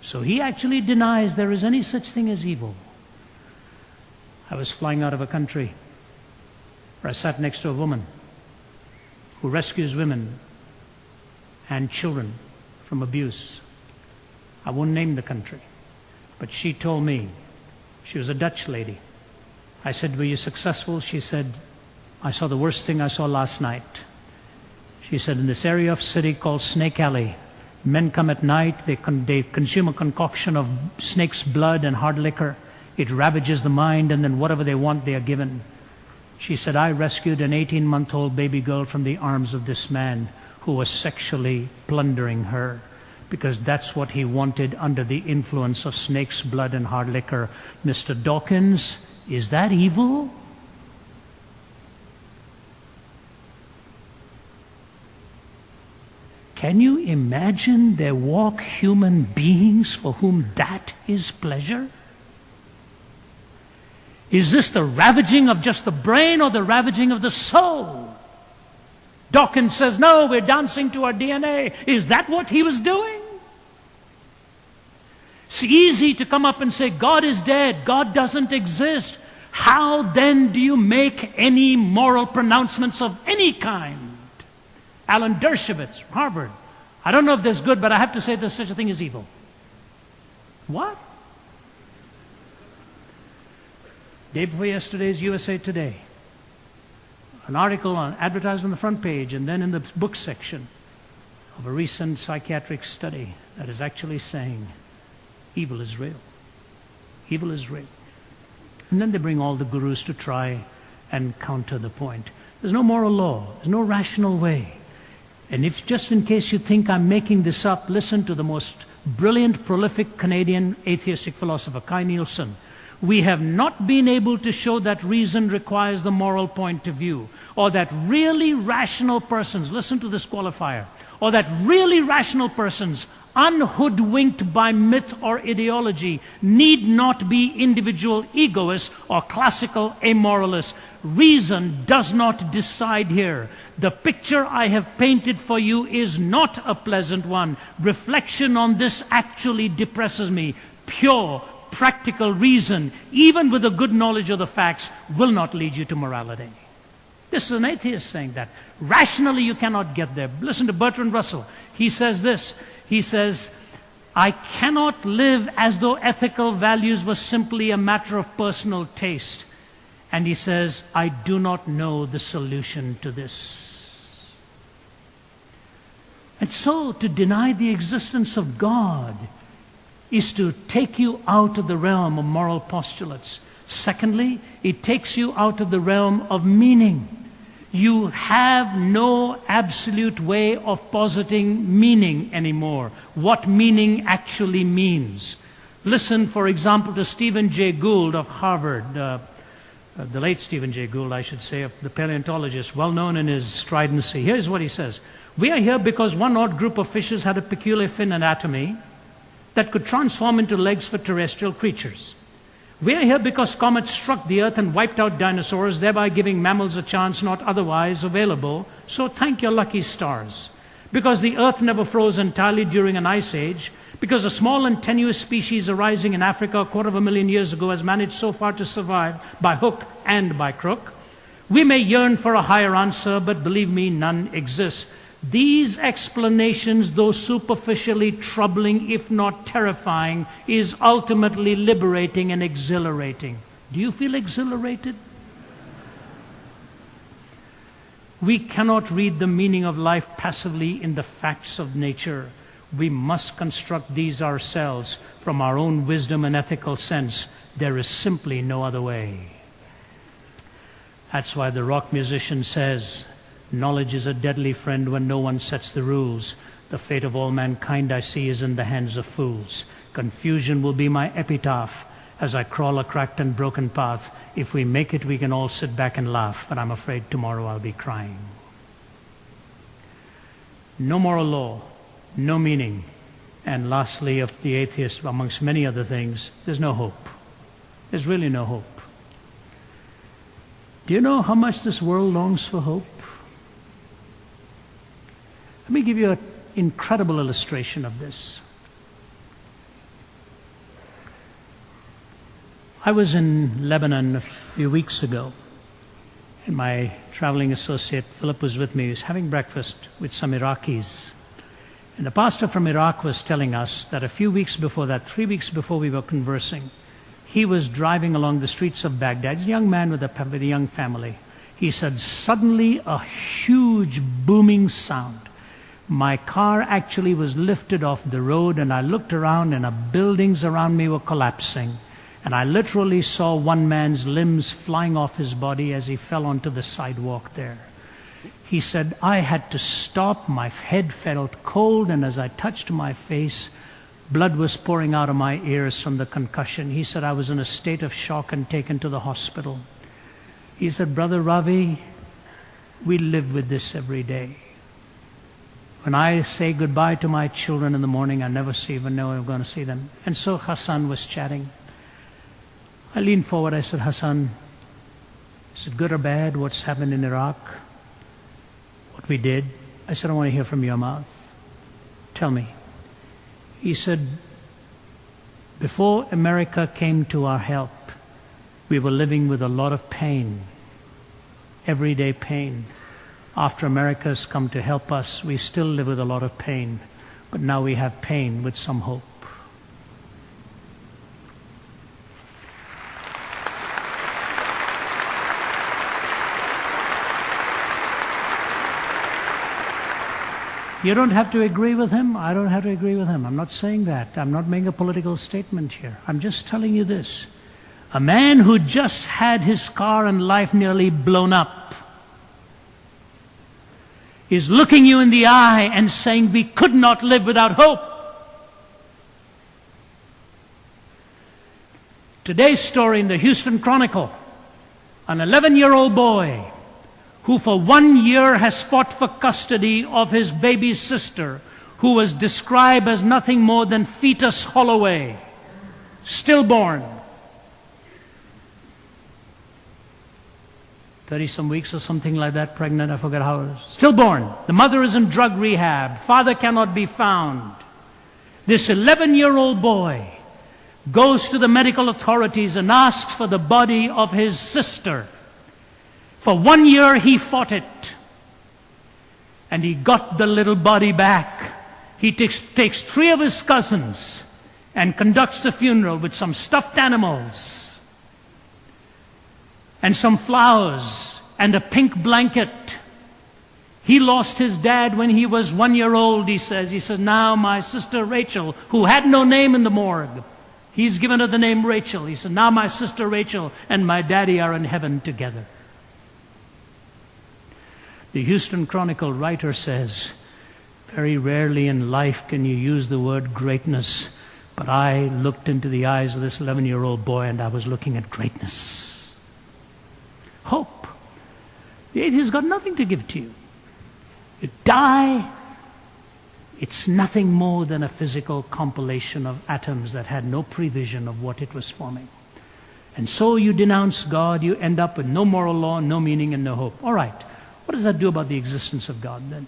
So he actually denies there is any such thing as evil. I was flying out of a country where I sat next to a woman who rescues women and children from abuse. I won't name the country, but she told me, she was a Dutch lady. I said, were you successful? She said, I saw the worst thing I saw last night. She said, in this area of city called Snake Alley, men come at night, they consume a concoction of snake's blood and hard liquor. It ravages the mind, and then whatever they want, they are given. She said, I rescued an 18-month-old baby girl from the arms of this man who was sexually plundering her, because that's what he wanted under the influence of snake's blood and hard liquor. Mr. Dawkins, is that evil? Can you imagine there walk human beings for whom that is pleasure? Is this the ravaging of just the brain or the ravaging of the soul? Dawkins says, no, we're dancing to our DNA. Is that what he was doing? It's easy to come up and say, God is dead, God doesn't exist. How then do you make any moral pronouncements of any kind? Alan Dershowitz, Harvard. I don't know if that's good, but I have to say there's such a thing as evil. What? Day before yesterday's USA Today. An article advertised on the front page and then in the book section of a recent psychiatric study that is actually saying evil is real. Evil is real. And then they bring all the gurus to try and counter the point. There's no moral law. There's no rational way. And if just in case you think I'm making this up, listen to the most brilliant, prolific Canadian atheistic philosopher, Kai Nielsen. We have not been able to show that reason requires the moral point of view, or that really rational persons, listen to this qualifier, or that really rational persons, unhoodwinked by myth or ideology, need not be individual egoists or classical amoralists. Reason does not decide here. The picture I have painted for you is not a pleasant one. Reflection on this actually depresses me. Pure, practical reason, even with a good knowledge of the facts, will not lead you to morality. This is an atheist saying that. Rationally, you cannot get there. Listen to Bertrand Russell. He says this. He says, I cannot live as though ethical values were simply a matter of personal taste. And he says, I do not know the solution to this. And so, to deny the existence of God is to take you out of the realm of moral postulates. Secondly, it takes you out of the realm of meaning. You have no absolute way of positing meaning anymore. What meaning actually means. Listen, for example, to Stephen Jay Gould of Harvard, the late Stephen Jay Gould, I should say, of the paleontologist, well known in his stridency. Here's what he says. We are here because one odd group of fishes had a peculiar fin anatomy that could transform into legs for terrestrial creatures. We are here because comets struck the earth and wiped out dinosaurs, thereby giving mammals a chance not otherwise available. So thank your lucky stars. Because the earth never froze entirely during an ice age, because a small and tenuous species arising in Africa 250,000 years ago has managed so far to survive by hook and by crook. We may yearn for a higher answer, but believe me, none exists. These explanations, though superficially troubling, if not terrifying, is ultimately liberating and exhilarating. Do you feel exhilarated? We cannot read the meaning of life passively in the facts of nature. We must construct these ourselves from our own wisdom and ethical sense. There is simply no other way. That's why the rock musician says, knowledge is a deadly friend when no one sets the rules. The fate of all mankind, I see, is in the hands of fools. Confusion will be my epitaph as I crawl a cracked and broken path. If we make it, we can all sit back and laugh, but I'm afraid tomorrow I'll be crying. No moral law, no meaning. And lastly, of the atheist, amongst many other things, there's no hope. There's really no hope. Do you know how much this world longs for hope? Let me give you an incredible illustration of this. I was in Lebanon a few weeks ago, and my traveling associate, Philip, was with me. He was having breakfast with some Iraqis. And the pastor from Iraq was telling us that a few weeks before that, 3 weeks before we were conversing, he was driving along the streets of Baghdad. He's a young man with a young family. He said, suddenly a huge booming sound. My car actually was lifted off the road, and I looked around, and the buildings around me were collapsing. And I literally saw one man's limbs flying off his body as he fell onto the sidewalk there. He said, I had to stop. My head felt cold, and as I touched my face, blood was pouring out of my ears from the concussion. He said, I was in a state of shock and taken to the hospital. He said, Brother Ravi, we live with this every day. When I say goodbye to my children in the morning, I never even know I'm going to see them. And so Hassan was chatting. I leaned forward, I said, Hassan, is it good or bad what's happened in Iraq? What we did? I said, I want to hear from your mouth. Tell me. He said, before America came to our help, we were living with a lot of pain, everyday pain. After America's come to help us, we still live with a lot of pain, but now we have pain with some hope. You don't have to agree with him. I don't have to agree with him. I'm not saying that. I'm not making a political statement here. I'm just telling you this. A man who just had his car and life nearly blown up is looking you in the eye and saying, we could not live without hope. Today's story in the Houston Chronicle, an 11-year-old boy who for 1 year has fought for custody of his baby sister, who was described as nothing more than fetus Holloway, stillborn, 30-some weeks or something like that, pregnant, I forget how it was. Stillborn. The mother is in drug rehab. Father cannot be found. This 11-year-old boy goes to the medical authorities and asks for the body of his sister. For 1 year he fought it, and he got the little body back. He takes 3 of his cousins and conducts the funeral with some stuffed animals and some flowers and a pink blanket. He lost his dad when he was 1 year old, he says. He says, now my sister Rachel, who had no name in the morgue, he's given her the name Rachel. He said, now my sister Rachel and my daddy are in heaven together. The Houston Chronicle writer says, very rarely in life can you use the word greatness, but I looked into the eyes of this 11-year-old boy and I was looking at greatness. Hope. The atheist got nothing to give to you. You die, it's nothing more than a physical compilation of atoms that had no prevision of what it was forming. And so you denounce God, you end up with no moral law, no meaning, and no hope. All right. What does that do about the existence of God then?